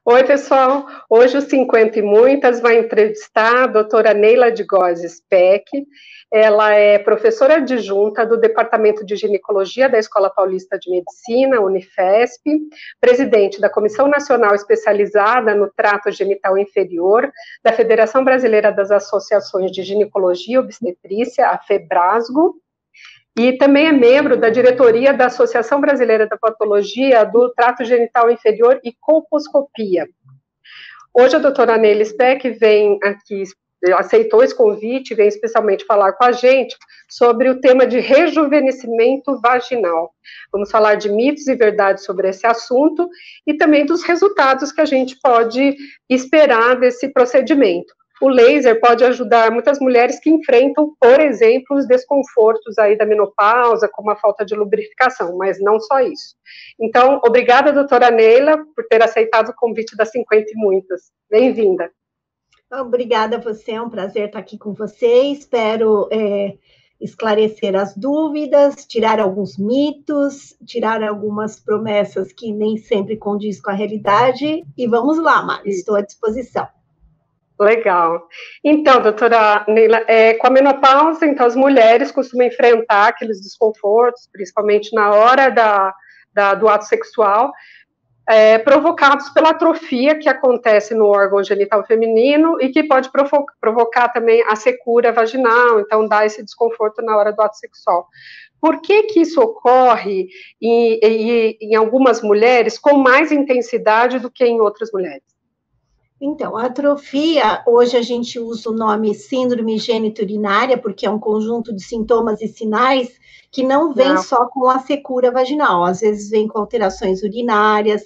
Oi, pessoal. Hoje o 50 e Muitas vai entrevistar a doutora Neila de Góes Speck. Ela é professora adjunta do Departamento de Ginecologia da Escola Paulista de Medicina, Unifesp, presidente da Comissão Nacional Especializada no Trato Genital Inferior da Federação Brasileira das Associações de Ginecologia e Obstetrícia, a FEBRASGO, e também é membro da diretoria da Associação Brasileira da Patologia do Trato Genital Inferior e Colposcopia. Hoje a doutora Neila Speck vem aqui, aceitou esse convite, vem especialmente falar com a gente sobre o tema de rejuvenescimento vaginal. Vamos falar de mitos e verdades sobre esse assunto e também dos resultados que a gente pode esperar desse procedimento. O laser pode ajudar muitas mulheres que enfrentam, por exemplo, os desconfortos aí da menopausa, como a falta de lubrificação, mas não só isso. Então, obrigada, doutora Neila, por ter aceitado o convite das 50 e Muitas. Bem-vinda. Obrigada a você, é um prazer estar aqui com você. Espero esclarecer as dúvidas, tirar alguns mitos, tirar algumas promessas que nem sempre condiz com a realidade. E vamos lá, Mari, estou à disposição. Legal. Então, doutora Neila, com a menopausa, então, as mulheres costumam enfrentar aqueles desconfortos, principalmente na hora do ato sexual, provocados pela atrofia que acontece no órgão genital feminino e que pode provocar também a secura vaginal, então dá esse desconforto na hora do ato sexual. Por que isso ocorre em algumas mulheres com mais intensidade do que em outras mulheres? Então, a atrofia, hoje a gente usa o nome síndrome geniturinária, porque é um conjunto de sintomas e sinais que não vem só com a secura vaginal, às vezes vem com alterações urinárias,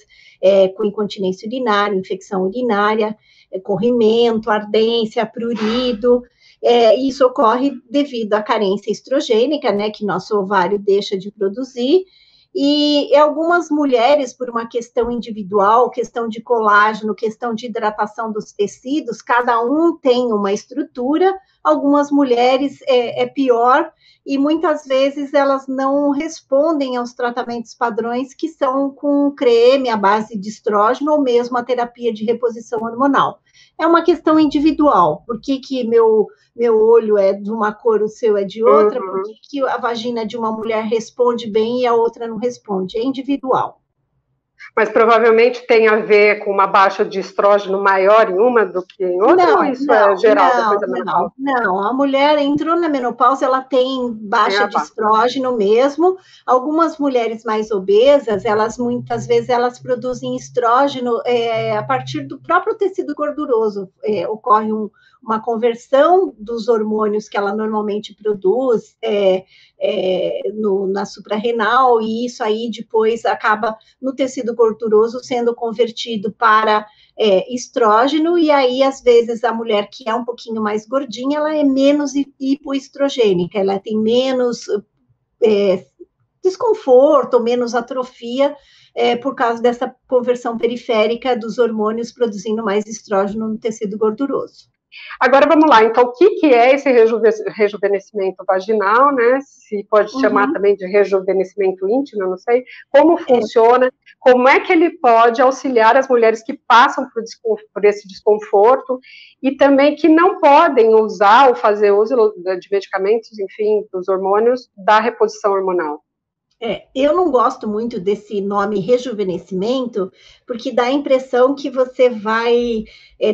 com incontinência urinária, infecção urinária, corrimento, ardência, prurido. Isso ocorre devido à carência estrogênica, né, que nosso ovário deixa de produzir. E algumas mulheres, por uma questão individual, questão de colágeno, questão de hidratação dos tecidos, cada um tem uma estrutura, algumas mulheres é pior, e muitas vezes elas não respondem aos tratamentos padrões que são com creme à base de estrógeno ou mesmo a terapia de reposição hormonal. É uma questão individual. Por que meu olho é de uma cor, o seu é de outra? Por que a vagina de uma mulher responde bem e a outra não responde? É individual. Mas provavelmente tem a ver com uma baixa de estrógeno maior em uma do que em outra, ou isso é geral depois da menopausa? Não, a mulher entrou na menopausa, ela tem baixa de estrógeno mesmo. Algumas mulheres mais obesas, muitas vezes produzem estrógeno a partir do próprio tecido gorduroso. Ocorre uma conversão dos hormônios que ela normalmente produz na suprarrenal, e isso aí depois acaba no tecido gorduroso sendo convertido para estrógeno, e aí às vezes a mulher que é um pouquinho mais gordinha, ela é menos hipoestrogênica, ela tem menos desconforto, menos atrofia, por causa dessa conversão periférica dos hormônios produzindo mais estrógeno no tecido gorduroso. Agora vamos lá, então o que é esse rejuvenescimento vaginal, né? Se pode chamar também de rejuvenescimento íntimo, eu não sei. Como funciona? Como é que ele pode auxiliar as mulheres que passam por esse desconforto e também que não podem usar ou fazer uso de medicamentos, enfim, dos hormônios da reposição hormonal? Eu não gosto muito desse nome rejuvenescimento, porque dá a impressão que você vai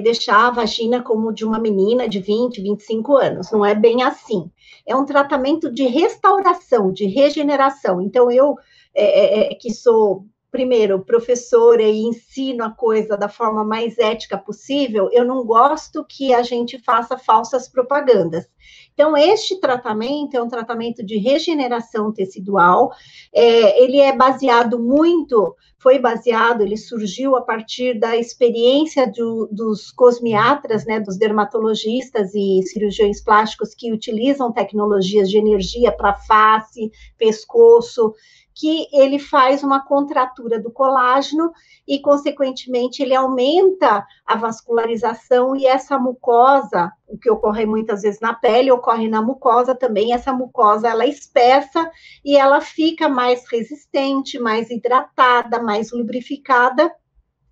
deixar a vagina como de uma menina de 20, 25 anos. Não é bem assim. É um tratamento de restauração, de regeneração. Então, eu, que sou, primeiro, professora e ensino a coisa da forma mais ética possível, eu não gosto que a gente faça falsas propagandas. Então, este tratamento é um tratamento de regeneração tecidual, ele é baseado ele surgiu a partir da experiência dos cosmiatras, né, dos dermatologistas e cirurgiões plásticos que utilizam tecnologias de energia para face, pescoço, que ele faz uma contratura do colágeno e, consequentemente, ele aumenta a vascularização e essa mucosa, o que ocorre muitas vezes na pele, ocorre na mucosa também, essa mucosa, ela espessa e ela fica mais resistente, mais hidratada, mais lubrificada,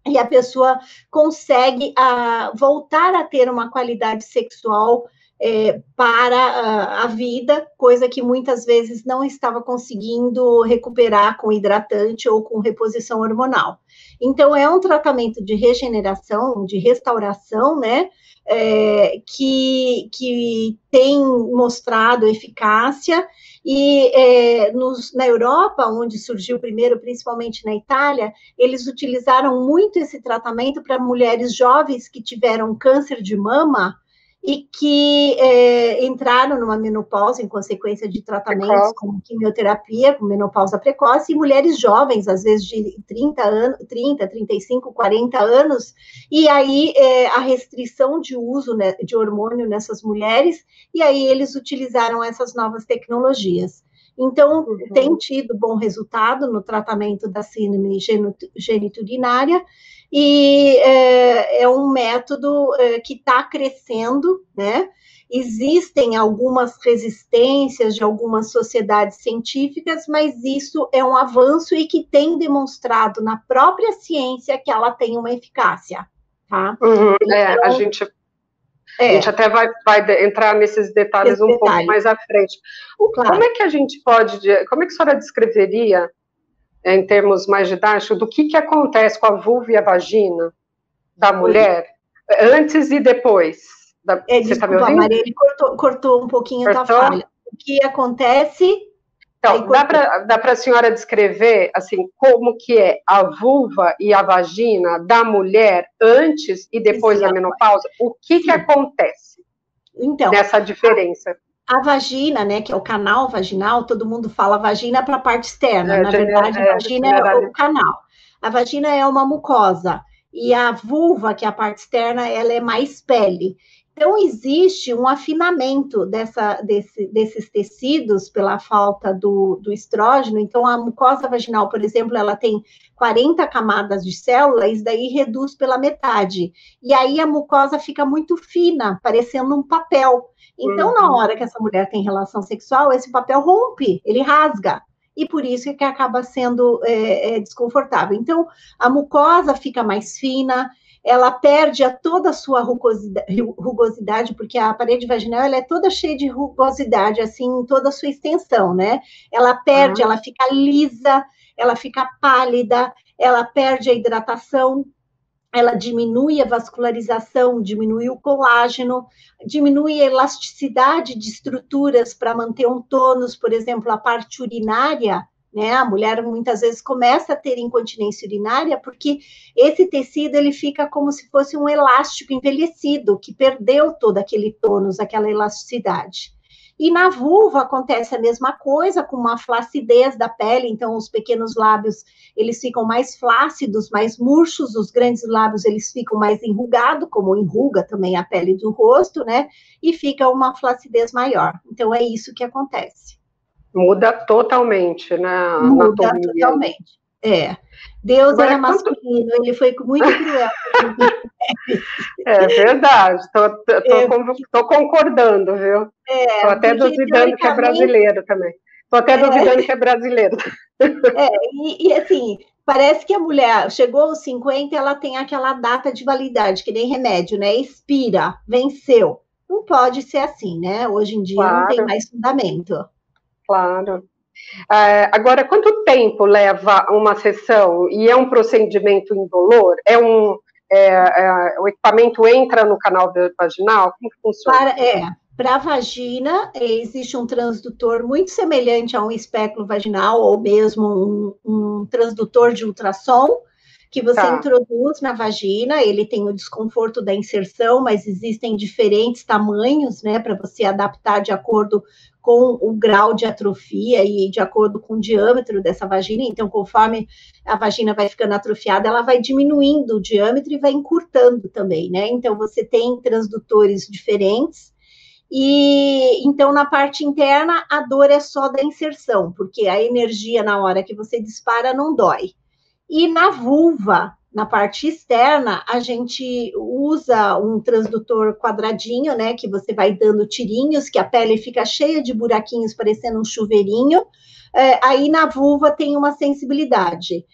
e a pessoa consegue voltar a ter uma qualidade sexual para a vida, coisa que muitas vezes não estava conseguindo recuperar com hidratante ou com reposição hormonal. Então, é um tratamento de regeneração, de restauração, né, que tem mostrado eficácia, e na Europa, onde surgiu primeiro, principalmente na Itália, eles utilizaram muito esse tratamento para mulheres jovens que tiveram câncer de mama e que entraram numa menopausa em consequência de tratamentos como quimioterapia, com menopausa precoce, e mulheres jovens, às vezes de 30, 35, 40 anos, e aí a restrição de uso, né, de hormônio nessas mulheres, e aí eles utilizaram essas novas tecnologias. Então, tem tido bom resultado no tratamento da síndrome geniturinária, e é um método que está crescendo, né? Existem algumas resistências de algumas sociedades científicas, mas isso é um avanço e que tem demonstrado na própria ciência que ela tem uma eficácia, tá? Então, a gente até vai entrar nesses detalhes pouco mais à frente. Claro. Como é que a gente pode, como é que a senhora descreveria, em termos mais didáticos, do que acontece com a vulva e a vagina da mulher, antes e depois? Você está me ouvindo? Maria, ele cortou um pouquinho a tua falha. O que acontece... Então, dá para a senhora descrever, assim, como que é a vulva e a vagina da mulher antes e depois da menopausa? O que acontece nessa diferença? A vagina, né, que é o canal vaginal, todo mundo fala vagina para a parte externa, na verdade, a vagina é o canal. A vagina é uma mucosa, e a vulva, que é a parte externa, ela é mais pele. Então, existe um afinamento desses tecidos pela falta do estrógeno. Então, a mucosa vaginal, por exemplo, ela tem 40 camadas de célula, isso daí reduz pela metade. E aí a mucosa fica muito fina, parecendo um papel. Então, na hora que essa mulher tem relação sexual, esse papel rompe, ele rasga. E por isso é que acaba sendo desconfortável. Então, a mucosa fica mais fina, ela perde toda a sua rugosidade, porque a parede vaginal ela é toda cheia de rugosidade, assim, em toda a sua extensão, né? Ela perde, ela fica lisa, ela fica pálida, ela perde a hidratação, ela diminui a vascularização, diminui o colágeno, diminui a elasticidade de estruturas para manter um tônus, por exemplo, a parte urinária, né? A mulher muitas vezes começa a ter incontinência urinária porque esse tecido ele fica como se fosse um elástico envelhecido, que perdeu todo aquele tônus, aquela elasticidade. E na vulva acontece a mesma coisa, com uma flacidez da pele, então os pequenos lábios, eles ficam mais flácidos, mais murchos, os grandes lábios, eles ficam mais enrugados, como enruga também a pele do rosto, né? E fica uma flacidez maior. Então, é isso que acontece. Muda totalmente, né? Muda totalmente, Deus agora, era masculino, ele foi muito cruel. É verdade, estou concordando, viu? Estou até duvidando que é brasileiro também. Estou até duvidando que é brasileiro. E assim, parece que a mulher chegou aos 50, ela tem aquela data de validade, que nem remédio, né? Expira, venceu. Não pode ser assim, né? Hoje em dia não tem mais fundamento. Claro. Agora, quanto tempo leva uma sessão? E é um procedimento indolor? O equipamento entra no canal vaginal? Como que funciona? Para a vagina, existe um transdutor muito semelhante a um espéculo vaginal, ou mesmo um transdutor de ultrassom, que você introduz na vagina. Ele tem o desconforto da inserção, mas existem diferentes tamanhos, né, para você adaptar de acordo com o grau de atrofia e de acordo com o diâmetro dessa vagina. Então, conforme a vagina vai ficando atrofiada, ela vai diminuindo o diâmetro e vai encurtando também, né? Então, você tem transdutores diferentes. E então, na parte interna, a dor é só da inserção, porque a energia na hora que você dispara não dói. E na vulva, na parte externa, a gente usa um transdutor quadradinho, né, que você vai dando tirinhos, que a pele fica cheia de buraquinhos, parecendo um chuveirinho. Aí na vulva tem uma sensibilidade.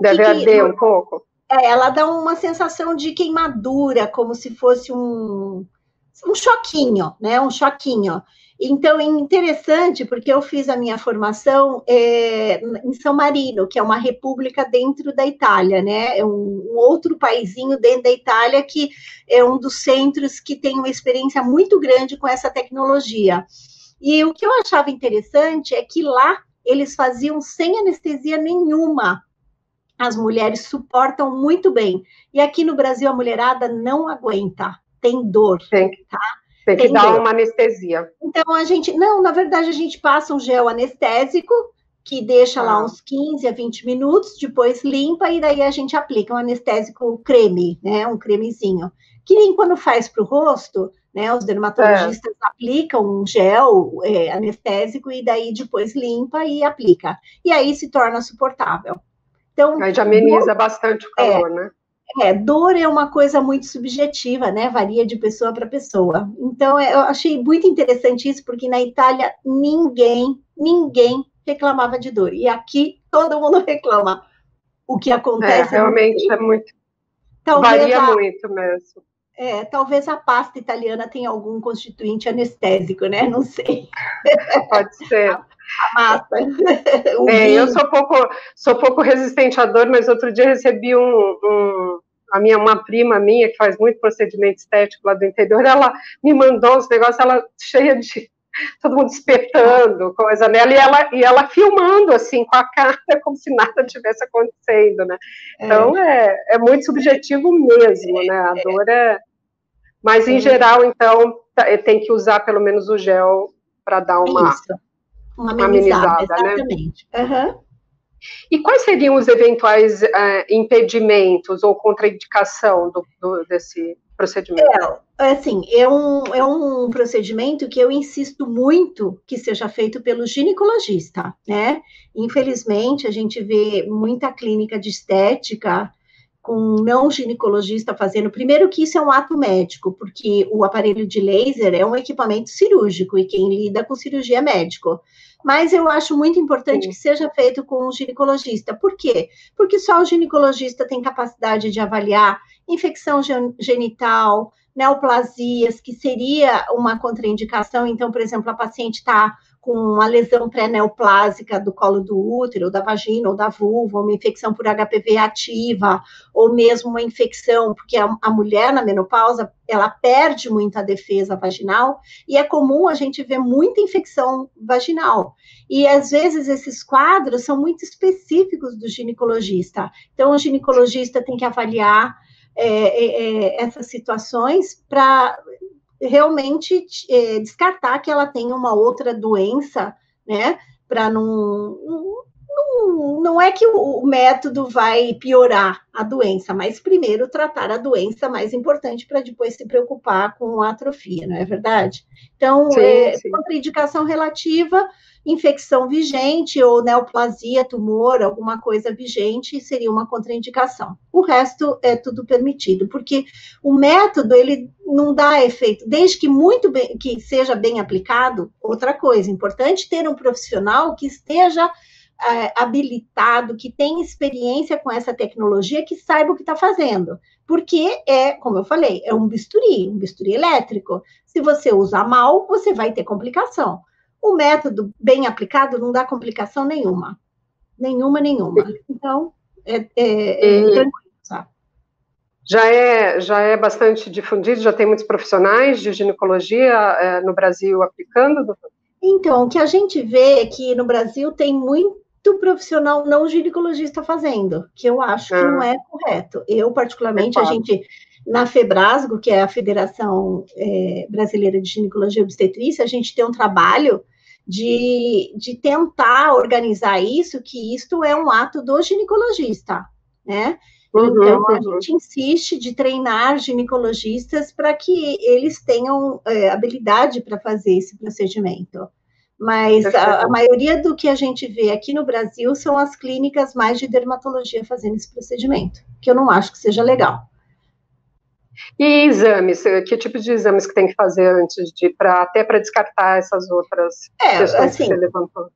Deve arder um pouco? Ela dá uma sensação de queimadura, como se fosse um choquinho, né? Um choquinho. Então, é interessante, porque eu fiz a minha formação em São Marino, que é uma república dentro da Itália, né? É um outro paizinho dentro da Itália, que é um dos centros que tem uma experiência muito grande com essa tecnologia. E o que eu achava interessante é que lá eles faziam sem anestesia nenhuma. As mulheres suportam muito bem. E aqui no Brasil a mulherada não aguenta, tem dor. Tá? Tem que dar uma anestesia. Então, na verdade, a gente passa um gel anestésico, que deixa lá uns 15 a 20 minutos, depois limpa, e daí a gente aplica um anestésico creme, né, um cremezinho. Que nem quando faz para o rosto, né, os dermatologistas aplicam um gel anestésico, e daí depois limpa e aplica. E aí se torna suportável. Então, aí já ameniza bastante o calor, né? Dor é uma coisa muito subjetiva, né? Varia de pessoa para pessoa. Então, eu achei muito interessante isso, porque na Itália ninguém reclamava de dor. E aqui todo mundo reclama. O que acontece... realmente é muito... varia muito mesmo. Talvez a pasta italiana tenha algum constituinte anestésico, né? Não sei. Pode ser. A massa. Eu sou pouco resistente à dor, mas outro dia recebi uma prima minha, que faz muito procedimento estético lá do interior, ela me mandou uns negócios, ela cheia de... todo mundo espetando, coisa nela, e ela filmando, assim, com a cara, como se nada tivesse acontecendo, né? Então, é muito subjetivo mesmo, né? A dor é... Mas, em geral, então, tem que usar pelo menos o gel para dar uma amenizada, exatamente. Né? Uhum. E quais seriam os eventuais impedimentos ou contraindicação desse procedimento? É um procedimento que eu insisto muito que seja feito pelo ginecologista, né? Infelizmente, a gente vê muita clínica de estética com não ginecologista fazendo. Primeiro que isso é um ato médico, porque o aparelho de laser é um equipamento cirúrgico e quem lida com cirurgia é médico. Mas eu acho muito importante que seja feito com o ginecologista. Por quê? Porque só o ginecologista tem capacidade de avaliar infecção genital, neoplasias, que seria uma contraindicação. Então, por exemplo, a paciente está com uma lesão pré-neoplásica do colo do útero, da vagina ou da vulva, uma infecção por HPV ativa, ou mesmo uma infecção, porque a mulher na menopausa, ela perde muito a defesa vaginal, e é comum a gente ver muita infecção vaginal. E, às vezes, esses quadros são muito específicos do ginecologista. Então, o ginecologista tem que avaliar essas situações para realmente descartar que ela tenha uma outra doença, né? Para não é que o método vai piorar a doença, mas primeiro tratar a doença mais importante para depois se preocupar com a atrofia, não é verdade? Então, contraindicação relativa, infecção vigente ou neoplasia, tumor, alguma coisa vigente, seria uma contraindicação. O resto é tudo permitido, porque o método, ele não dá efeito, desde que que seja bem aplicado. Outra coisa, importante ter um profissional que esteja habilitado, que tenha experiência com essa tecnologia, que saiba o que está fazendo. Porque como eu falei, é um bisturi elétrico. Se você usar mal, você vai ter complicação. O método bem aplicado não dá complicação nenhuma. Nenhuma. Então, tranquilo, sabe? Já é bastante difundido, já tem muitos profissionais de ginecologia no Brasil aplicando, doutor? Então, o que a gente vê é que no Brasil tem muito profissional não ginecologista fazendo, que eu acho que não é correto. Eu, particularmente, a gente, na FEBRASGO, que é a Federação Brasileira de Ginecologia e Obstetrícia, a gente tem um trabalho de tentar organizar isso, que isto é um ato do ginecologista, né? Então, a gente insiste de treinar ginecologistas para que eles tenham habilidade para fazer esse procedimento. Mas a maioria do que a gente vê aqui no Brasil são as clínicas mais de dermatologia fazendo esse procedimento, que eu não acho que seja legal. E exames? Que tipo de exames que tem que fazer antes até para descartar essas outras questões que você levantou?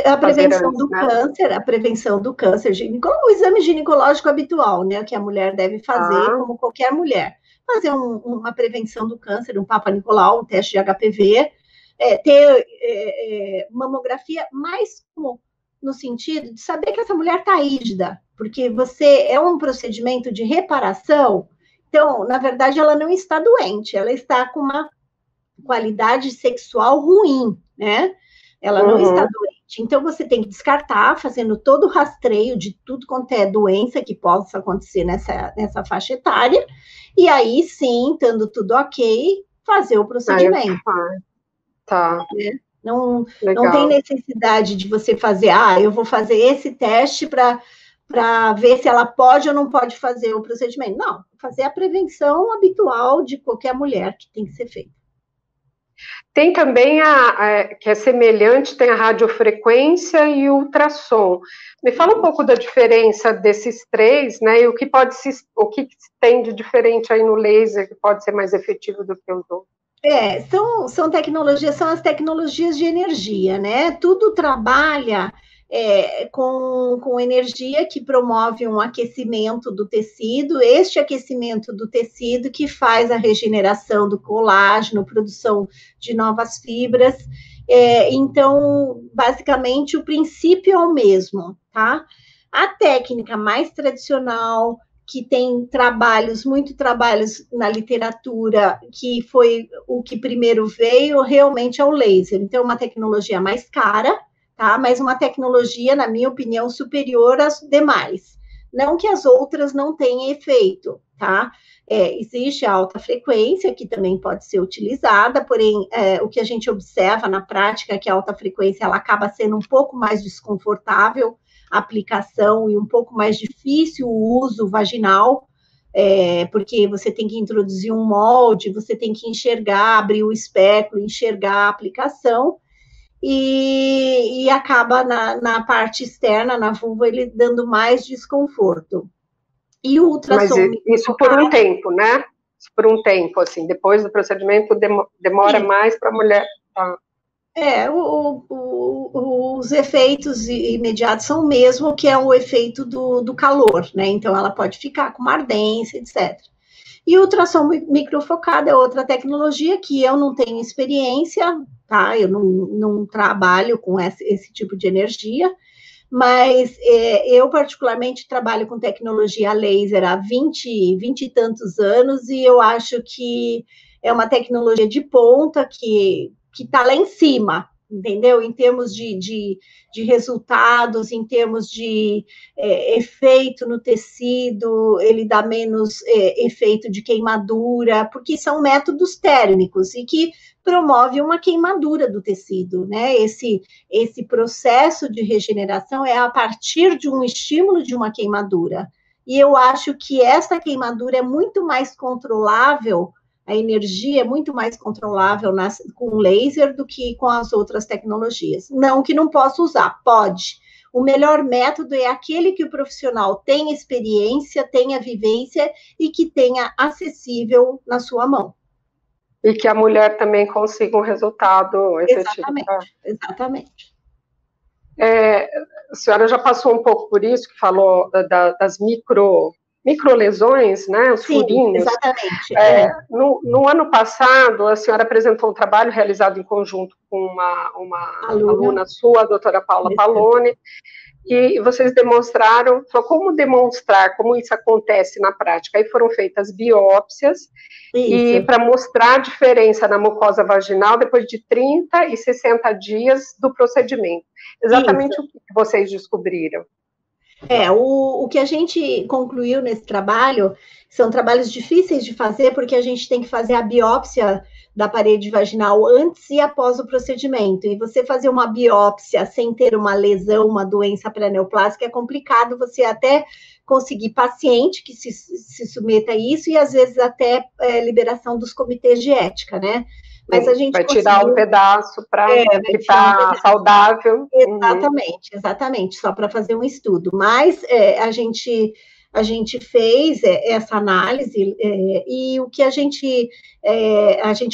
A prevenção do câncer, a prevenção do câncer, o exame ginecológico habitual, né, que a mulher deve fazer, como qualquer mulher. Fazer uma prevenção do câncer, um Papa Nicolau, um teste de HPV, ter mamografia, mais como no sentido de saber que essa mulher está rígida, porque é um procedimento de reparação, então, na verdade, ela não está doente, ela está com uma qualidade sexual ruim, né? Ela não está doente. Então, você tem que descartar, fazendo todo o rastreio de tudo quanto é doença que possa acontecer nessa faixa etária, e aí sim, estando tudo ok, fazer o procedimento. Tá. Não tem necessidade de você fazer, eu vou fazer esse teste para ver se ela pode ou não pode fazer o procedimento. Não, fazer a prevenção habitual de qualquer mulher que tem que ser feita. Tem também que é semelhante, tem a radiofrequência e o ultrassom. Me fala um pouco da diferença desses três, né? E o que tem de diferente aí no laser que pode ser mais efetivo do que os outros? São tecnologias, são as tecnologias de energia, né? Tudo trabalha com energia que promove um aquecimento do tecido, este aquecimento do tecido que faz a regeneração do colágeno, produção de novas fibras. Então, basicamente, o princípio é o mesmo, tá? A técnica mais tradicional, que tem muitos trabalhos na literatura, que foi o que primeiro veio, realmente é o laser. Então, é uma tecnologia mais cara, tá? Mas uma tecnologia, na minha opinião, superior às demais. Não que as outras não tenham efeito, tá? Existe a alta frequência, que também pode ser utilizada, porém, o que a gente observa na prática é que a alta frequência ela acaba sendo um pouco mais desconfortável a aplicação e um pouco mais difícil o uso vaginal, porque você tem que introduzir um molde, você tem que enxergar, abrir o espéculo, enxergar a aplicação, e acaba na parte externa, na vulva, ele dando mais desconforto. E o ultrassom... Mas isso por um tempo, né? Por um tempo, assim, depois do procedimento demora mais para a mulher... Tá. Os efeitos imediatos são o mesmo, que é o efeito do calor, né? Então, ela pode ficar com uma ardência, etc. E o ultrassom microfocado é outra tecnologia que eu não tenho experiência, tá? Eu não trabalho com esse tipo de energia, mas eu particularmente trabalho com tecnologia laser há 20 e tantos anos, e eu acho que é uma tecnologia de ponta que está lá em cima, entendeu? Em termos de resultados, em termos de efeito no tecido, ele dá menos efeito de queimadura, porque são métodos térmicos e que promove uma queimadura do tecido, né? Esse processo de regeneração é a partir de um estímulo de uma queimadura. E eu acho que essa queimadura é muito mais controlável, a energia é muito mais controlável com laser do que com as outras tecnologias. Não que não possa usar, pode. O melhor método é aquele que o profissional tenha experiência, tenha vivência e que tenha acessível na sua mão. E que a mulher também consiga um resultado efetivo. Exatamente. A senhora já passou um pouco por isso, que falou das microlesões, né, os furinhos. Exatamente. No ano passado, a senhora apresentou um trabalho realizado em conjunto com uma aluna sua, a doutora Paula Palone, e vocês demonstraram como demonstrar como isso acontece na prática. Aí foram feitas biópsias, e para mostrar a diferença na mucosa vaginal depois de 30 e 60 dias do procedimento. Exatamente o que vocês descobriram. O que a gente concluiu nesse trabalho são trabalhos difíceis de fazer, porque a gente tem que fazer a biópsia da parede vaginal antes e após o procedimento. E você fazer uma biópsia sem ter uma lesão, uma doença pré-neoplásica, é complicado. Você até conseguir paciente que se submeta a isso e, às vezes, até liberação dos comitês de ética, né? Mas a gente vai tirar um pedaço para ficar saudável. Exatamente, só para fazer um estudo. Mas a gente fez essa análise e o que a gente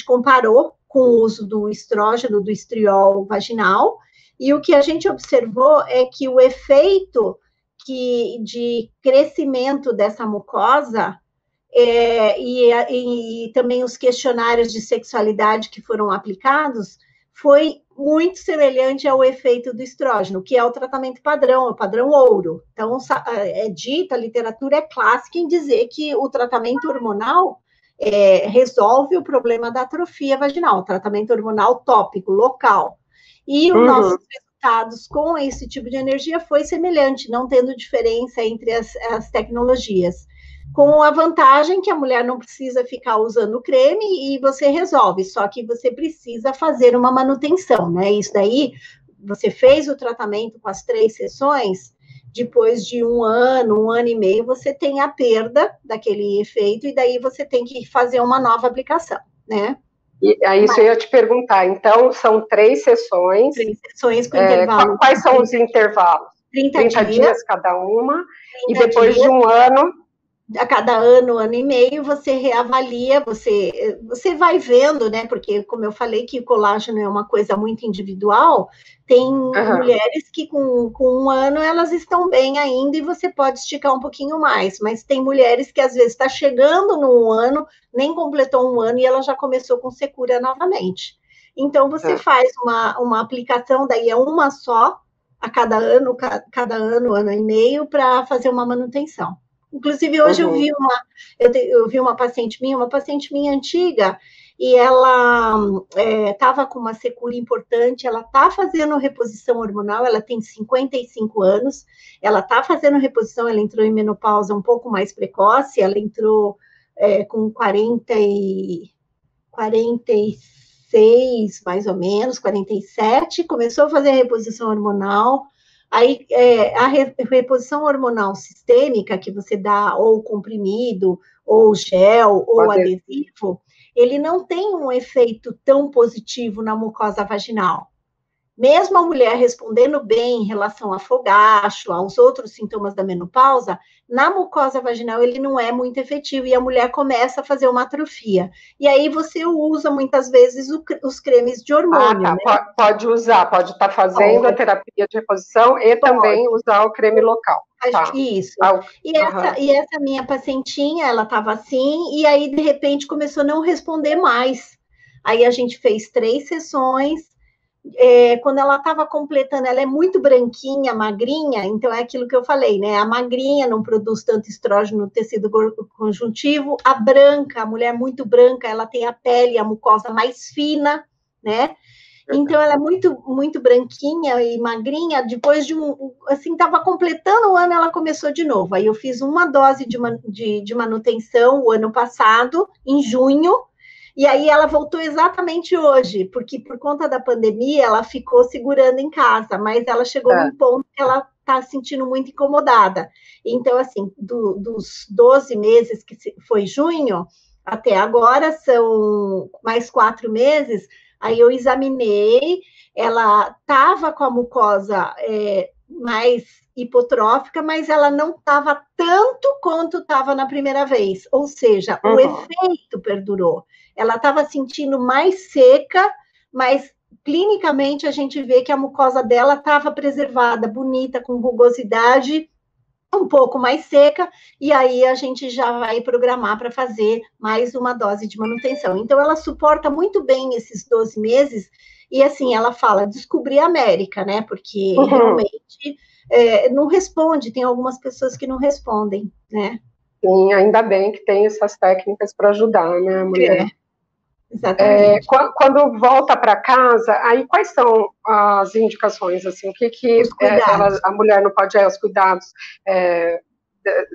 comparou com o uso do estrógeno, do estriol vaginal, E o que a gente observou é que o efeito de crescimento dessa mucosa e também os questionários de sexualidade que foram aplicados foi muito semelhante ao efeito do estrógeno, que é o tratamento padrão, o padrão ouro. Então, a literatura é clássica em dizer que o tratamento hormonal resolve o problema da atrofia vaginal, tratamento hormonal tópico, local. E os nossos resultados com esse tipo de energia foi semelhante, não tendo diferença entre as tecnologias. Com a vantagem que a mulher não precisa ficar usando creme e você resolve, só que você precisa fazer uma manutenção, né? Isso daí, você fez o tratamento com as 3 sessões, depois de um ano e meio, você tem a perda daquele efeito e daí você tem que fazer uma nova aplicação, né? E aí isso eu ia te perguntar, então são 3 sessões. 3 sessões com intervalo. Quais são os intervalos? 30 dias cada uma, e depois de um ano... A cada ano e meio, você reavalia, você vai vendo, né? Porque, como eu falei, que o colágeno é uma coisa muito individual, tem mulheres que com um ano elas estão bem ainda e você pode esticar um pouquinho mais, mas tem mulheres que às vezes está chegando no ano, nem completou um ano e ela já começou com secura novamente. Então, você faz uma aplicação, daí é uma só, a cada ano e meio, para fazer uma manutenção. Inclusive, hoje eu vi uma paciente minha antiga, e ela estava com uma secura importante, ela está fazendo reposição hormonal, ela tem 55 anos, ela está fazendo reposição, ela entrou em menopausa um pouco mais precoce, ela entrou com 46, mais ou menos, 47, começou a fazer a reposição hormonal. Aí, a reposição hormonal sistêmica, que você dá ou comprimido, ou gel, ou adesivo, ele não tem um efeito tão positivo na mucosa vaginal. Mesmo a mulher respondendo bem em relação a fogacho, aos outros sintomas da menopausa, na mucosa vaginal ele não é muito efetivo e a mulher começa a fazer uma atrofia. E aí você usa muitas vezes os cremes de hormônio. Né? Pode usar, pode estar fazendo a terapia de reposição e também usar o creme local. Tá. Isso. E essa minha pacientinha, ela estava assim, e aí de repente começou a não responder mais. Aí a gente fez 3 sessões. Quando ela estava completando, ela é muito branquinha, magrinha, então é aquilo que eu falei, né? A magrinha não produz tanto estrógeno no tecido conjuntivo, a branca, a mulher muito branca, ela tem a pele, a mucosa mais fina, né? Então ela é muito, muito branquinha e magrinha, depois de estava completando o ano, ela começou de novo. Aí eu fiz uma dose de manutenção o ano passado, em junho, e aí ela voltou exatamente hoje, porque por conta da pandemia ela ficou segurando em casa, mas ela chegou num ponto que ela está se sentindo muito incomodada. Então, assim, dos 12 meses que foi junho, até agora são mais 4 meses, aí eu examinei, ela estava com a mucosa mais hipotrófica, mas ela não estava tanto quanto estava na primeira vez, ou seja, o efeito perdurou. Ela estava sentindo mais seca, mas clinicamente a gente vê que a mucosa dela estava preservada, bonita, com rugosidade, um pouco mais seca, e aí a gente já vai programar para fazer mais uma dose de manutenção. Então, ela suporta muito bem esses 12 meses, e assim, ela fala, descobri a América, né, porque realmente não responde, tem algumas pessoas que não respondem, né. Sim, ainda bem que tem essas técnicas para ajudar, né, a mulher. Exatamente. Quando volta para casa, aí quais são as indicações, assim, o que a mulher não pode, os cuidados,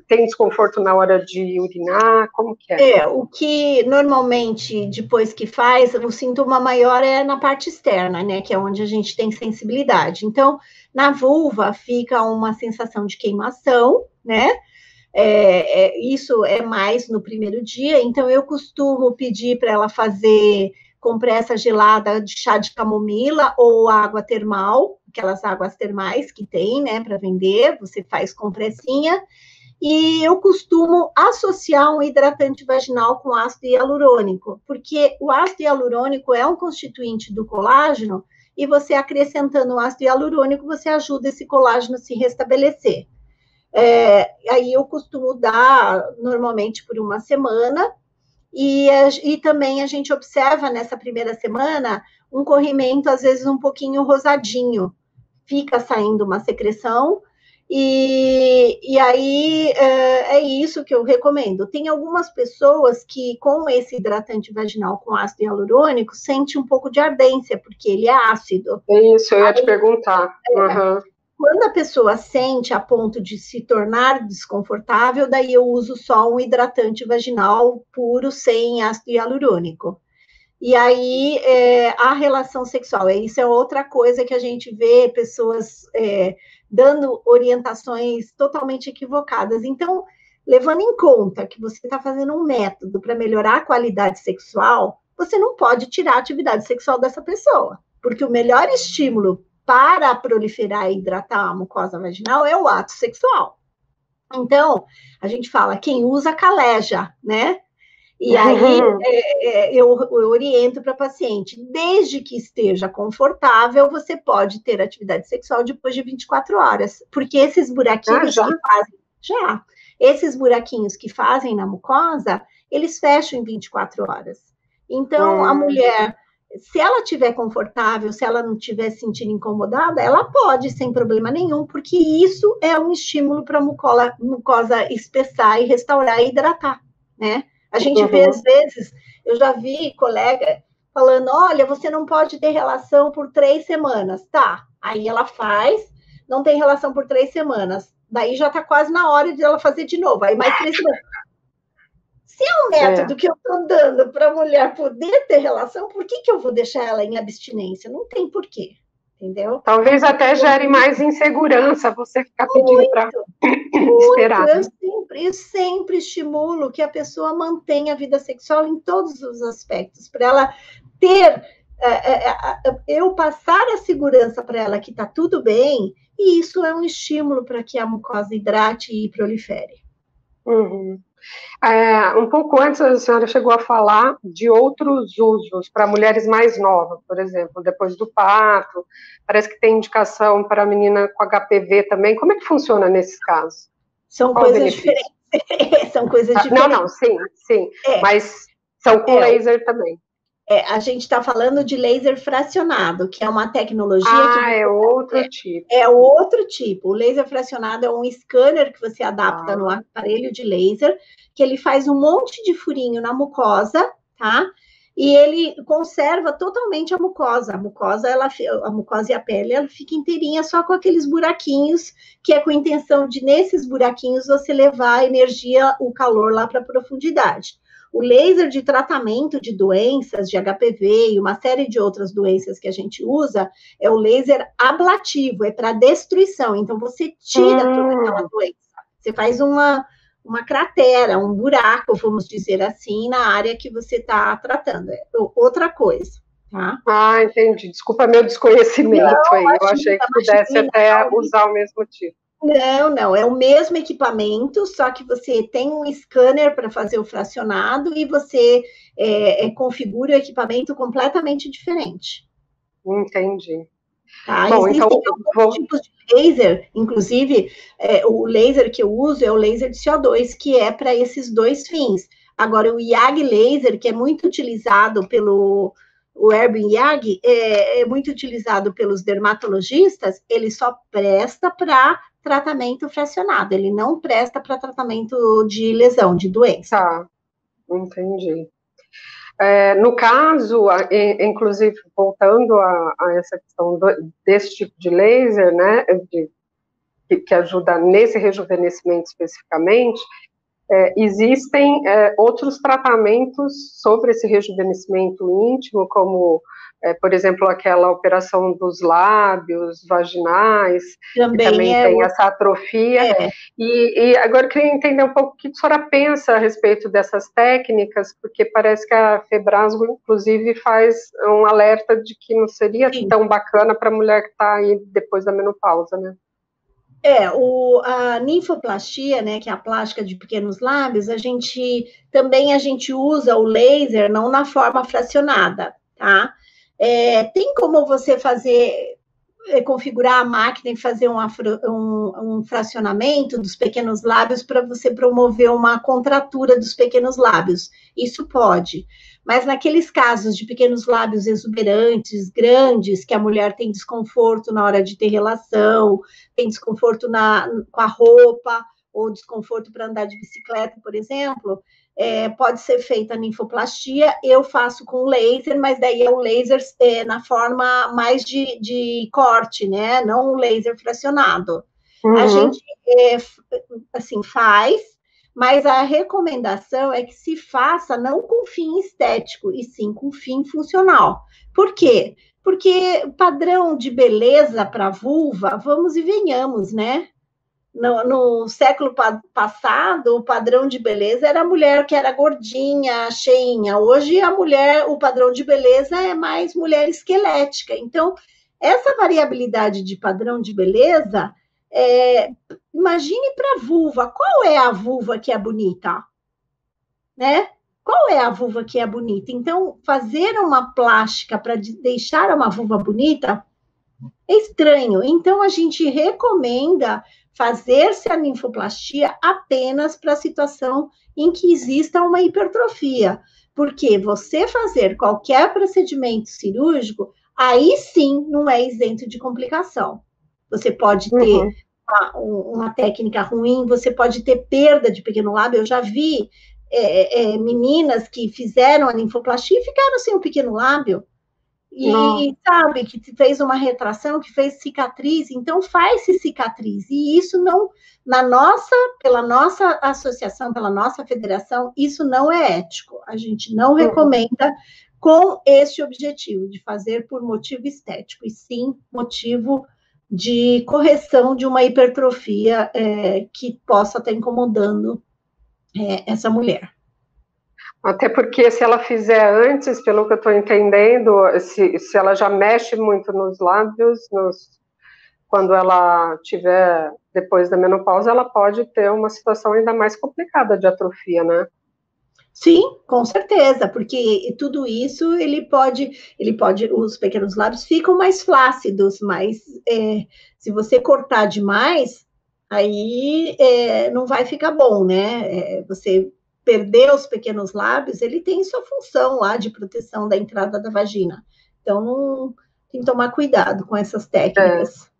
tem desconforto na hora de urinar, como que é? O que normalmente, depois que faz, o sintoma maior é na parte externa, né, que é onde a gente tem sensibilidade. Então, na vulva fica uma sensação de queimação, né, isso é mais no primeiro dia, então eu costumo pedir para ela fazer compressa gelada de chá de camomila ou água termal, aquelas águas termais que tem, né, para vender, você faz compressinha, e eu costumo associar um hidratante vaginal com ácido hialurônico, porque o ácido hialurônico é um constituinte do colágeno e você acrescentando o ácido hialurônico, você ajuda esse colágeno a se restabelecer. Aí eu costumo dar normalmente por uma semana, e também a gente observa nessa primeira semana um corrimento, às vezes, um pouquinho rosadinho. Fica saindo uma secreção, e aí é isso que eu recomendo. Tem algumas pessoas que, com esse hidratante vaginal com ácido hialurônico, sente um pouco de ardência, porque ele é ácido. É isso, eu ia te perguntar. Uhum. Quando a pessoa sente a ponto de se tornar desconfortável, daí eu uso só um hidratante vaginal puro, sem ácido hialurônico. E aí, a relação sexual, isso é outra coisa que a gente vê pessoas dando orientações totalmente equivocadas. Então, levando em conta que você está fazendo um método para melhorar a qualidade sexual, você não pode tirar a atividade sexual dessa pessoa, porque o melhor estímulo para proliferar e hidratar a mucosa vaginal é o ato sexual. Então, a gente fala, quem usa caleja, né? E aí eu oriento para a paciente, desde que esteja confortável, você pode ter atividade sexual depois de 24 horas, porque esses buraquinhos esses buraquinhos que fazem na mucosa, eles fecham em 24 horas. Então, a mulher, se ela estiver confortável, se ela não estiver se sentindo incomodada, ela pode, sem problema nenhum, porque isso é um estímulo para a mucosa espessar e restaurar e hidratar, né? A gente vê, às vezes, eu já vi colega falando, olha, você não pode ter relação por 3 semanas. Tá, aí ela faz, não tem relação por 3 semanas. Daí já está quase na hora de ela fazer de novo. Aí mais 3 semanas. Se é um método que eu estou dando para a mulher poder ter relação, por que eu vou deixar ela em abstinência? Não tem porquê, entendeu? Talvez até gere mais insegurança você ficar pedindo para esperar. Eu sempre estimulo que a pessoa mantenha a vida sexual em todos os aspectos, para ela ter, eu passar a segurança para ela que está tudo bem, e isso é um estímulo para que a mucosa hidrate e prolifere. Um pouco antes, a senhora chegou a falar de outros usos para mulheres mais novas, por exemplo, depois do parto. Parece que tem indicação para a menina com HPV também. Como é que funciona nesses casos? São coisas diferentes. São coisas diferentes. Não, sim. Mas são com laser também. A gente está falando de laser fracionado, que é uma tecnologia é outro tipo. É outro tipo. O laser fracionado é um scanner que você adapta no aparelho de laser, que ele faz um monte de furinho na mucosa, tá? E ele conserva totalmente a mucosa. A mucosa e a pele, ela fica inteirinha, só com aqueles buraquinhos, que é com a intenção de, nesses buraquinhos, você levar a energia, o calor lá para a profundidade. O laser de tratamento de doenças, de HPV e uma série de outras doenças que a gente usa, é o laser ablativo, é para destruição. Então, você tira toda aquela doença. Você faz uma cratera, um buraco, vamos dizer assim, na área que você está tratando. É outra coisa, tá? Entendi. Desculpa meu desconhecimento aí. Eu achei que pudesse até usar o mesmo tipo. Não, é o mesmo equipamento, só que você tem um scanner para fazer o fracionado e você configura o equipamento completamente diferente. Entendi. Tá? Bom, existem alguns tipos de laser, inclusive o laser que eu uso é o laser de CO2, que é para esses dois fins. Agora, o YAG laser, que é muito utilizado o Erwin YAG, é muito utilizado pelos dermatologistas, ele só presta para tratamento fracionado, ele não presta para tratamento de lesão, de doença. Tá, entendi. No caso, inclusive, voltando a essa questão desse tipo de laser, né, que ajuda nesse rejuvenescimento especificamente, existem outros tratamentos sobre esse rejuvenescimento íntimo, como, por exemplo, aquela operação dos lábios vaginais, que também tem essa atrofia. E agora eu queria entender um pouco o que a senhora pensa a respeito dessas técnicas, porque parece que a Febrasgo, inclusive, faz um alerta de que não seria tão bacana para a mulher que está aí depois da menopausa, né? A ninfoplastia, né, que é a plástica de pequenos lábios, a gente usa o laser não na forma fracionada, tá? Tem como você fazer, configurar a máquina e fazer um fracionamento dos pequenos lábios para você promover uma contratura dos pequenos lábios. Isso pode. Mas naqueles casos de pequenos lábios exuberantes, grandes, que a mulher tem desconforto na hora de ter relação, tem desconforto com a roupa, ou desconforto para andar de bicicleta, por exemplo, pode ser feita a ninfoplastia. Eu faço com laser, mas daí é o laser na forma mais de corte, né? Não um laser fracionado. A gente, assim, faz, mas a recomendação é que se faça não com fim estético, e sim com fim funcional. Por quê? Porque padrão de beleza para vulva, vamos e venhamos, né? No século passado, o padrão de beleza era a mulher que era gordinha, cheinha. Hoje, o padrão de beleza é mais mulher esquelética. Então, essa variabilidade de padrão de beleza, imagine para a vulva. Qual é a vulva que é bonita? Né? Qual é a vulva que é bonita? Então, fazer uma plástica para deixar uma vulva bonita é estranho. Então, a gente recomenda fazer-se a ninfoplastia apenas para a situação em que exista uma hipertrofia. Porque você fazer qualquer procedimento cirúrgico, aí sim não é isento de complicação. Você pode ter uma técnica ruim, você pode ter perda de pequeno lábio. Eu já vi meninas que fizeram a ninfoplastia e ficaram sem o pequeno lábio. E sabe, que fez uma retração, que fez cicatriz, então faz-se cicatriz. E isso não, pela nossa associação, pela nossa federação, isso não é ético. A gente não recomenda com esse objetivo, de fazer por motivo estético, e sim motivo de correção de uma hipertrofia que possa estar incomodando essa mulher. Até porque se ela fizer antes, pelo que eu estou entendendo, se ela já mexe muito nos lábios, quando ela tiver depois da menopausa, ela pode ter uma situação ainda mais complicada de atrofia, né? Sim, com certeza, porque tudo isso os pequenos lábios ficam mais flácidos, mas se você cortar demais, aí não vai ficar bom, né? Você perder os pequenos lábios, ele tem sua função lá de proteção da entrada da vagina. Então, tem que tomar cuidado com essas técnicas.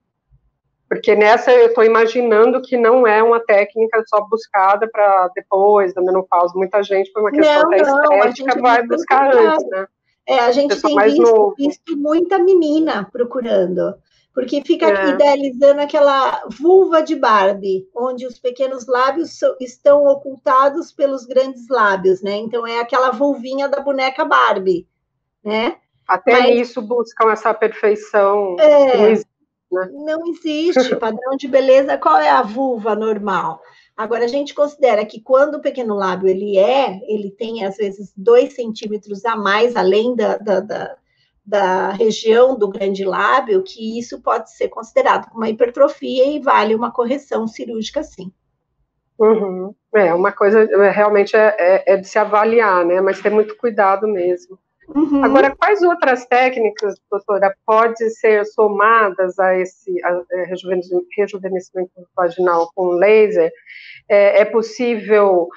Porque nessa eu estou imaginando que não é uma técnica só buscada para depois da menopausa. Muita gente, por uma questão até estética, vai buscar antes, né? A gente tem visto muita menina procurando. Porque fica idealizando aquela vulva de Barbie, onde os pequenos lábios estão ocultados pelos grandes lábios, né? Então, é aquela vulvinha da boneca Barbie, né? Até nisso buscam essa perfeição que não existe, né? Não existe padrão de beleza. Qual é a vulva normal? Agora, a gente considera que quando o pequeno lábio ele tem, às vezes, 2 centímetros a mais, além da região do grande lábio, que isso pode ser considerado uma hipertrofia e vale uma correção cirúrgica, sim. Uma coisa realmente é de se avaliar, né? Mas ter muito cuidado mesmo. Agora, quais outras técnicas, doutora, podem ser somadas a esse rejuvenescimento vaginal com laser? É possível,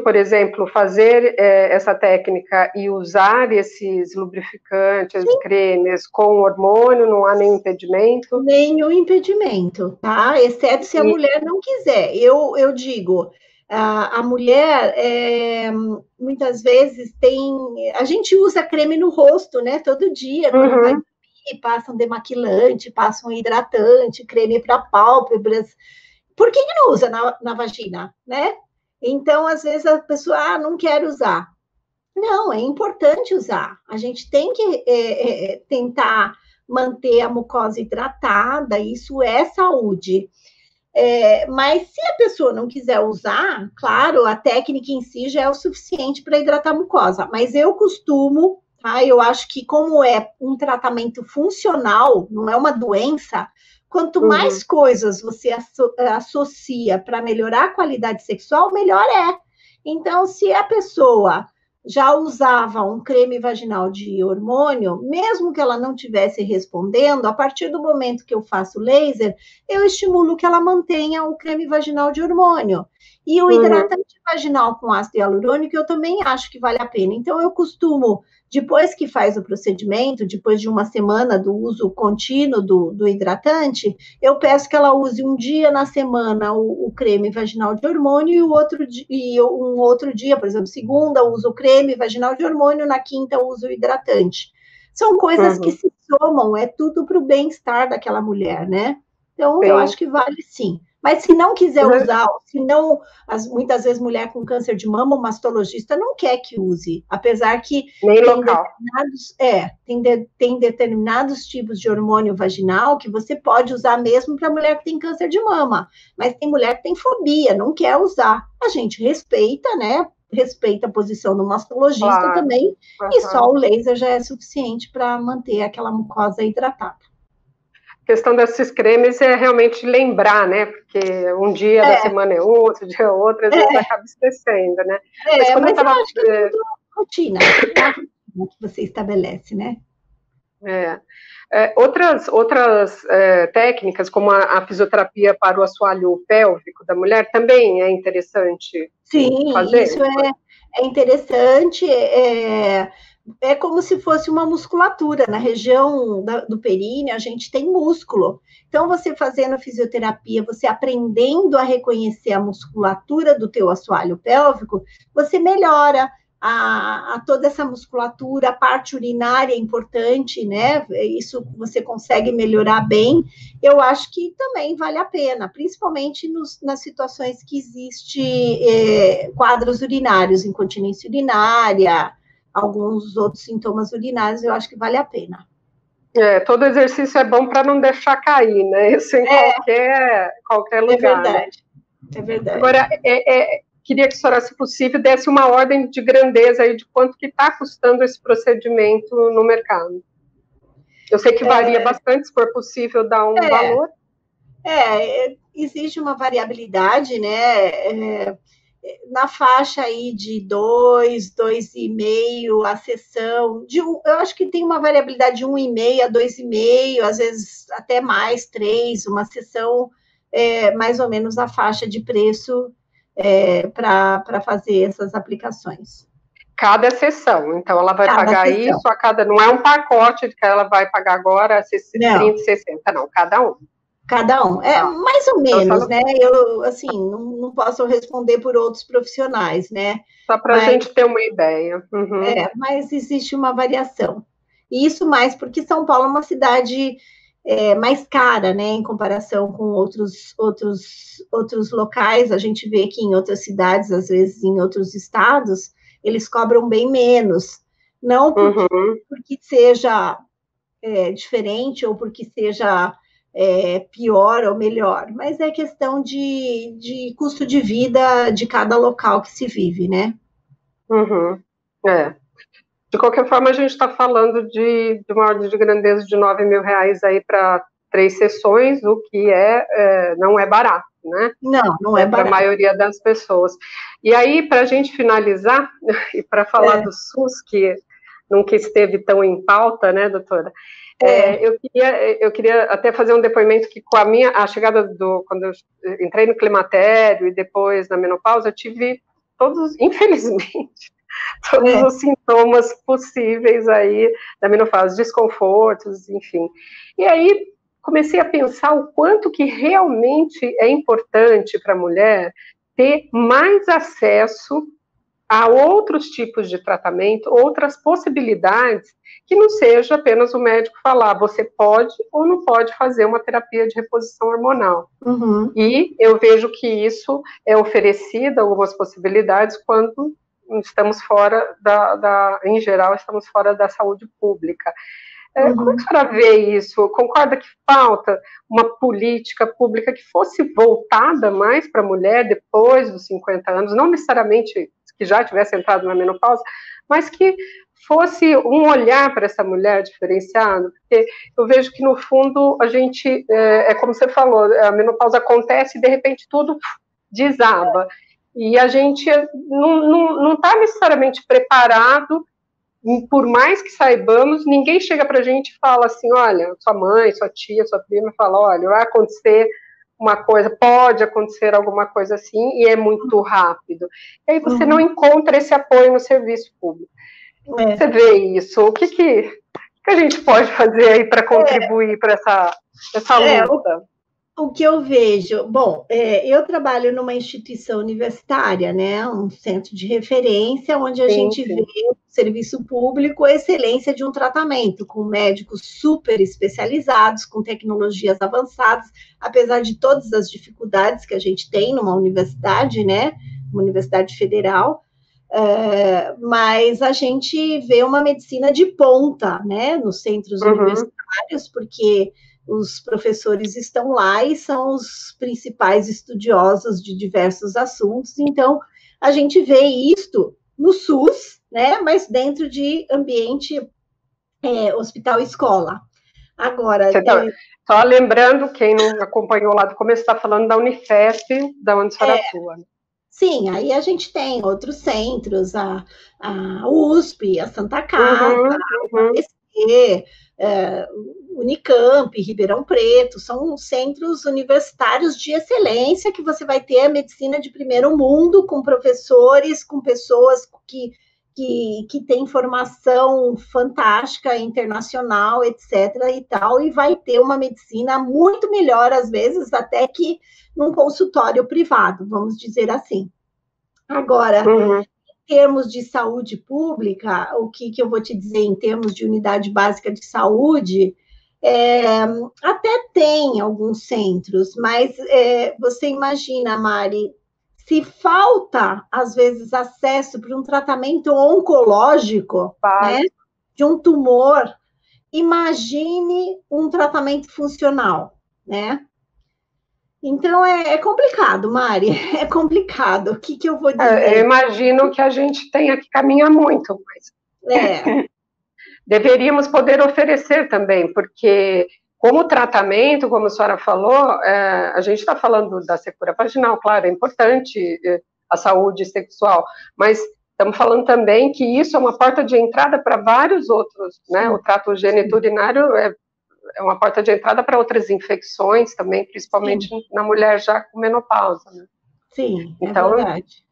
por exemplo, fazer essa técnica e usar esses lubrificantes, cremes com hormônio? Não há nenhum impedimento? Nenhum impedimento, tá? Exceto se a mulher não quiser. Eu digo, a mulher, muitas vezes a gente usa creme no rosto, né? Todo dia, quando vai dormir, passa um demaquilante, passa um hidratante, creme para pálpebras. Por que não usa na vagina, né? Então, às vezes, a pessoa, não quer usar. Não, é importante usar. A gente tem que tentar manter a mucosa hidratada, isso é saúde. Mas se a pessoa não quiser usar, claro, a técnica em si já é o suficiente para hidratar a mucosa. Mas eu costumo, tá? Eu acho que como é um tratamento funcional, não é uma doença, quanto mais coisas você associa para melhorar a qualidade sexual, melhor é. Então, se a pessoa já usava um creme vaginal de hormônio, mesmo que ela não estivesse respondendo, a partir do momento que eu faço laser, eu estimulo que ela mantenha o creme vaginal de hormônio. E o hidratante vaginal com ácido hialurônico, eu também acho que vale a pena. Então, eu costumo, depois que faz o procedimento, depois de uma semana do uso contínuo do hidratante, eu peço que ela use um dia na semana o creme vaginal de hormônio e um outro dia, por exemplo, segunda, eu uso o creme vaginal de hormônio, na quinta, eu uso o hidratante. São coisas que se somam, é tudo para o bem-estar daquela mulher, né? Então, eu acho que vale sim. Mas se não quiser usar, se não, muitas vezes mulher com câncer de mama, o mastologista não quer que use, apesar que nem local. Tem determinados tipos de hormônio vaginal que você pode usar mesmo para mulher que tem câncer de mama, mas tem mulher que tem fobia, não quer usar. A gente respeita, né? Respeita a posição do mastologista também, e só o laser já é suficiente para manter aquela mucosa hidratada. A questão desses cremes é realmente lembrar, né? Porque um dia da semana é um, outro dia é outro, às vezes acaba esquecendo, né? Mas quando eu acho que é tudo rotina, é a rotina que você estabelece, né? Outras técnicas, como a fisioterapia para o assoalho pélvico da mulher, também é interessante fazer? Sim, isso é interessante, é como se fosse uma musculatura. Na região do períneo, a gente tem músculo. Então, você fazendo fisioterapia, você aprendendo a reconhecer a musculatura do teu assoalho pélvico, você melhora a toda essa musculatura, a parte urinária é importante, né? Isso você consegue melhorar bem. Eu acho que também vale a pena, principalmente nas situações que existe quadros urinários, incontinência urinária, alguns outros sintomas urinários, eu acho que vale a pena. Todo exercício é bom para não deixar cair, né? Isso em qualquer lugar. É verdade, né? É verdade. Agora, queria que a senhora, se possível, desse uma ordem de grandeza aí de quanto que está custando esse procedimento no mercado. Eu sei que varia bastante, se for possível dar um valor. Existe uma variabilidade, né? Na faixa aí de 2,5 a sessão, eu acho que tem uma variabilidade de 1,5 a 2,5, às vezes até mais, 3, uma sessão mais ou menos a faixa de preço para fazer essas aplicações. Cada sessão, então ela vai pagar isso a cada, não é um pacote que ela vai pagar agora 30, 60, não, cada um. Cada um, mais ou menos, né? Eu, assim, não posso responder por outros profissionais, né? Só para a gente ter uma ideia. Mas existe uma variação. E isso mais porque São Paulo é uma cidade mais cara, né? Em comparação com outros locais. A gente vê que em outras cidades, às vezes em outros estados, eles cobram bem menos. Não porque seja diferente ou porque seja pior ou melhor, mas é questão de custo de vida de cada local que se vive, né? De qualquer forma, a gente está falando de uma ordem de grandeza de R$9.000 aí para 3 sessões, o que não é barato, né? Não é barato. Para a maioria das pessoas. E aí, para a gente finalizar, e para falar do SUS, que nunca esteve tão em pauta, né, doutora? Eu queria até fazer um depoimento que com a chegada quando eu entrei no climatério e depois na menopausa, eu tive infelizmente, todos os sintomas possíveis aí da menopausa, desconfortos, enfim. E aí comecei a pensar o quanto que realmente é importante para a mulher ter mais acesso a outros tipos de tratamento, outras possibilidades, que não seja apenas o médico falar, você pode ou não pode fazer uma terapia de reposição hormonal. E eu vejo que isso é oferecido, algumas possibilidades, quando estamos fora em geral, estamos fora da saúde pública. Como é que a senhora vê isso? Concorda que falta uma política pública que fosse voltada mais para a mulher depois dos 50 anos, não necessariamente que já tivesse entrado na menopausa, mas que fosse um olhar para essa mulher diferenciado? Porque eu vejo que, no fundo, a gente, como você falou, a menopausa acontece e, de repente, tudo desaba. E a gente não está necessariamente preparado, por mais que saibamos, ninguém chega para a gente e fala assim, olha, sua mãe, sua tia, sua prima fala, olha, vai acontecer uma coisa, pode acontecer alguma coisa assim, e é muito rápido. E aí você não encontra esse apoio no serviço público. Você vê isso, o que a gente pode fazer aí para contribuir para essa luta? O que eu vejo, bom, eu trabalho numa instituição universitária, né, um centro de referência, onde a gente vê no serviço público a excelência de um tratamento, com médicos super especializados, com tecnologias avançadas, apesar de todas as dificuldades que a gente tem numa universidade, né, uma universidade federal, mas a gente vê uma medicina de ponta, né, nos centros universitários, porque os professores estão lá e são os principais estudiosos de diversos assuntos, então a gente vê isto no SUS, né, mas dentro de ambiente hospital-escola. Agora... Só lembrando, quem não acompanhou lá do começo, está falando da Unifesp, da onde a senhora atua. Sim, aí a gente tem outros centros, a USP, a Santa Casa, a UFSC, Unicamp, Ribeirão Preto, são centros universitários de excelência que você vai ter a medicina de primeiro mundo, com professores, com pessoas que têm formação fantástica, internacional, etc. e tal, e vai ter uma medicina muito melhor, às vezes, até que num consultório privado, vamos dizer assim. Agora, em termos de saúde pública, o que eu vou te dizer em termos de unidade básica de saúde, até tem alguns centros, mas você imagina, Mari, se falta, às vezes, acesso para um tratamento oncológico, né, de um tumor, imagine um tratamento funcional, né? Então, é complicado, Mari, é complicado. O que eu vou dizer? Eu imagino que a gente tenha que caminhar muito, mas deveríamos poder oferecer também, porque como tratamento, como a senhora falou, a gente está falando da secura vaginal, claro, é importante a saúde sexual, mas estamos falando também que isso é uma porta de entrada para vários outros, né? O trato geniturinário é uma porta de entrada para outras infecções também, principalmente na mulher já com menopausa, né? Sim, então, é verdade.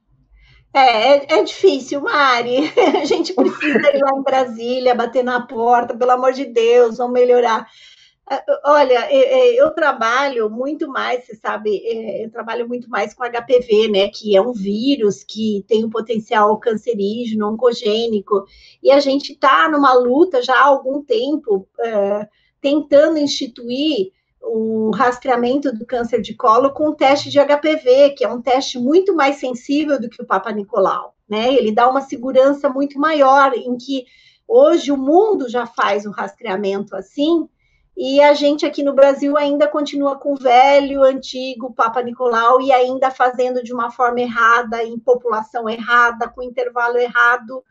É difícil, Mari. A gente precisa ir lá em Brasília, bater na porta, pelo amor de Deus, vamos melhorar. Olha, eu trabalho muito mais, você sabe, eu trabalho muito mais com HPV, né, que é um vírus que tem um potencial cancerígeno, oncogênico, e a gente está numa luta já há algum tempo, tentando instituir o rastreamento do câncer de colo com o teste de HPV, que é um teste muito mais sensível do que o Papa Nicolau, né? Ele dá uma segurança muito maior, em que hoje o mundo já faz o rastreamento assim, e a gente aqui no Brasil ainda continua com o velho, antigo Papa Nicolau e ainda fazendo de uma forma errada, em população errada, com intervalo errado.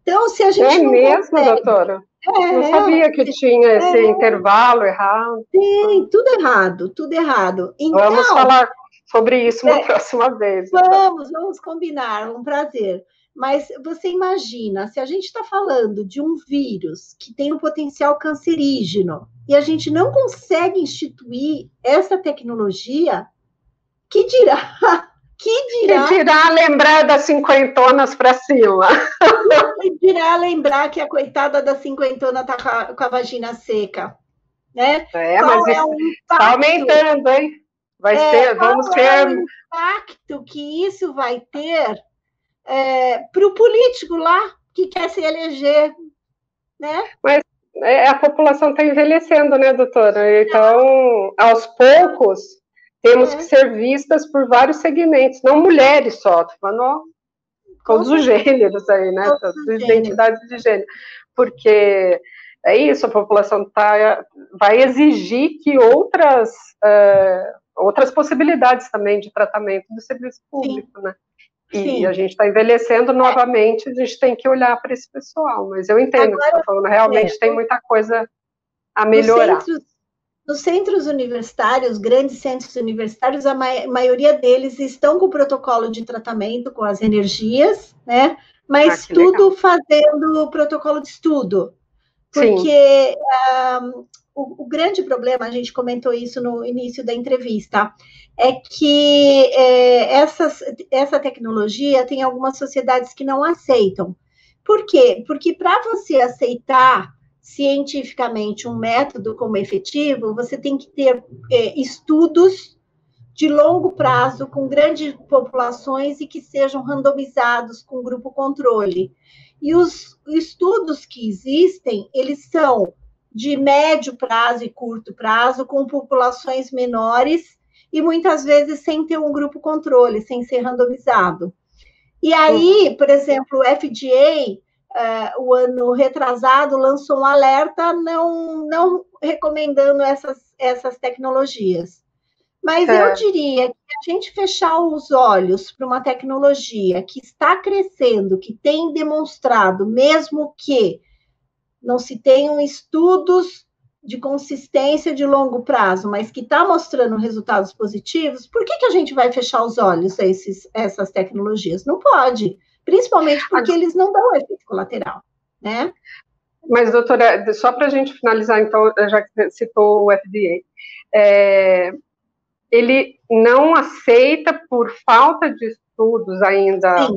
Então, se a gente não mesmo, consegue... doutora? Não sabia que tinha esse intervalo errado. Tem, tudo errado, tudo errado. Então, vamos falar sobre isso uma próxima vez. Vamos combinar, um prazer. Mas você imagina, se a gente está falando de um vírus que tem um potencial cancerígeno e a gente não consegue instituir essa tecnologia, que dirá lembrar das cinquentonas para cima. Que dirá lembrar que a coitada da cinquentona está com a vagina seca, né? Mas está aumentando, hein? Vamos ter... o impacto que isso vai ter para o político lá que quer se eleger, né? Mas a população está envelhecendo, né, doutora? Então, aos poucos, temos que ser vistas por vários segmentos, não mulheres só, estou falando todos os gêneros aí, né? Todas as identidades de gênero. Porque é isso, a população vai exigir que outras possibilidades também de tratamento do serviço público, né? E a gente está envelhecendo novamente, a gente tem que olhar para esse pessoal, mas eu entendo o que você está falando, realmente tem muita coisa a melhorar. Nos centros universitários, grandes centros universitários, a maioria deles estão com o protocolo de tratamento com as energias, né? Mas tudo fazendo o protocolo de estudo. Porque o grande problema, a gente comentou isso no início da entrevista, é que essa tecnologia tem algumas sociedades que não aceitam. Por quê? Porque para você aceitar cientificamente um método como efetivo, você tem que ter estudos de longo prazo com grandes populações e que sejam randomizados com grupo controle. E os estudos que existem, eles são de médio prazo e curto prazo, com populações menores e muitas vezes sem ter um grupo controle, sem ser randomizado. E aí, por exemplo, o FDA, o ano retrasado, lançou um alerta não recomendando essas tecnologias. Mas eu diria que a gente fechar os olhos para uma tecnologia que está crescendo, que tem demonstrado, mesmo que não se tenham estudos de consistência de longo prazo, mas que está mostrando resultados positivos, por que a gente vai fechar os olhos a essas tecnologias? Não pode. Principalmente porque eles não dão efeito colateral, né? Mas, doutora, só para a gente finalizar, então, já que citou o FDA, ele não aceita por falta de estudos ainda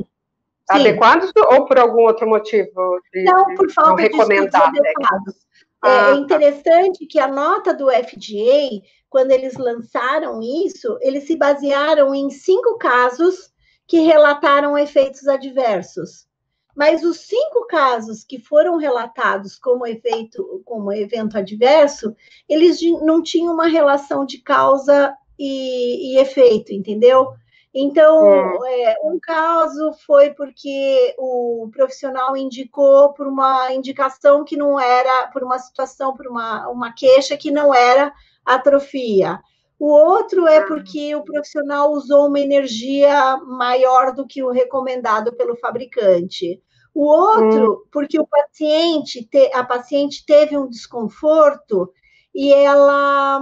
adequados ou por algum outro motivo? Não, por falta de estudos adequados. É interessante que a nota do FDA, quando eles lançaram isso, eles se basearam em 5 casos que relataram efeitos adversos. Mas os 5 casos que foram relatados como evento adverso, eles não tinham uma relação de causa e efeito, entendeu? Então, um caso foi porque o profissional indicou por uma indicação que não era, por uma situação, por uma queixa que não era atrofia. O outro é porque o profissional usou uma energia maior do que o recomendado pelo fabricante. O outro, porque a paciente teve um desconforto e ela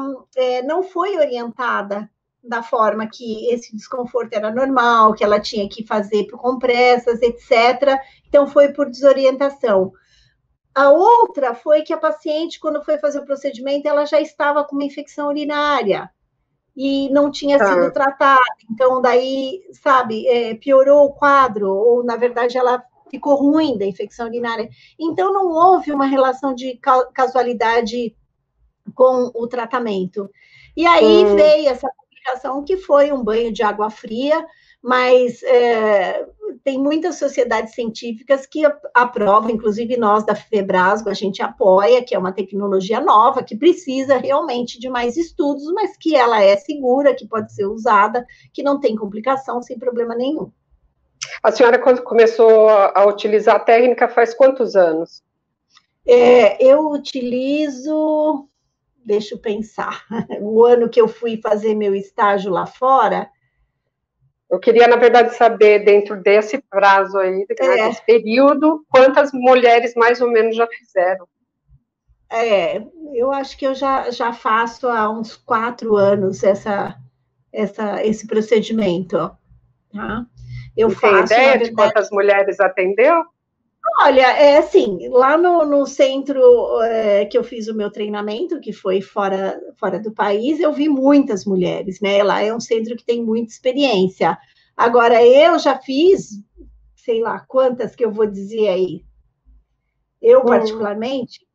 não foi orientada da forma que esse desconforto era normal, que ela tinha que fazer por compressas, etc. Então, foi por desorientação. A outra foi que a paciente, quando foi fazer o procedimento, ela já estava com uma infecção urinária e não tinha sido tratada. Então, daí, sabe, piorou o quadro, ou, na verdade, ela ficou ruim da infecção urinária. Então, não houve uma relação de casualidade com o tratamento. E aí veio essa publicação que foi um banho de água fria, mas tem muitas sociedades científicas que aprovam, inclusive nós da Febrasgo, a gente apoia, que é uma tecnologia nova, que precisa realmente de mais estudos, mas que ela é segura, que pode ser usada, que não tem complicação, sem problema nenhum. A senhora, quando começou a utilizar a técnica, faz quantos anos? Eu utilizo, deixa eu pensar, o ano que eu fui fazer meu estágio lá fora. Eu queria, na verdade, saber, dentro desse prazo aí, desse período, quantas mulheres mais ou menos já fizeram? Eu acho que eu já faço há uns 4 anos esse procedimento. Tá? Eu tem ideia de quantas mulheres atendeu? Olha, assim, lá no centro que eu fiz o meu treinamento, que foi fora do país, eu vi muitas mulheres, né? Lá é um centro que tem muita experiência. Agora, eu já fiz, sei lá, quantas que eu vou dizer aí? Eu, particularmente,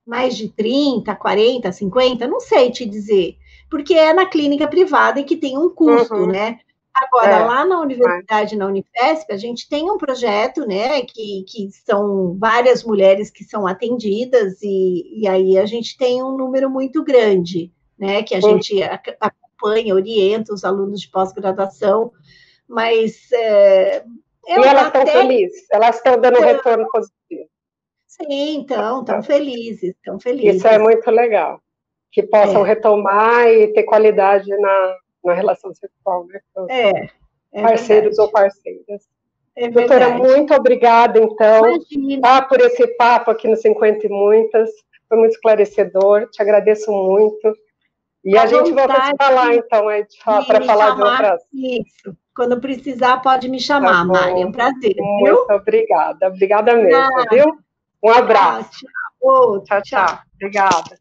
mais de 30, 40, 50, não sei te dizer, porque é na clínica privada e que tem um custo, né? Agora, lá na universidade, na Unifesp, a gente tem um projeto, né, que são várias mulheres que são atendidas, e aí a gente tem um número muito grande, né, que a gente acompanha, orienta os alunos de pós-graduação, mas... e elas estão felizes? Elas estão dando retorno positivo? Sim, estão felizes, estão felizes. Isso é muito legal, que possam retomar e ter qualidade na relação sexual, né? Parceiros ou parceiras. Doutora, muito obrigada, então, por esse papo aqui no 50 e Muitas. Foi muito esclarecedor, te agradeço muito. E a gente volta a se falar, então, para falar de outras. Isso. Quando precisar, pode me chamar, Mari. É um prazer. Muito obrigada. Obrigada mesmo, viu? Um abraço. Tchau. Tchau. Obrigada.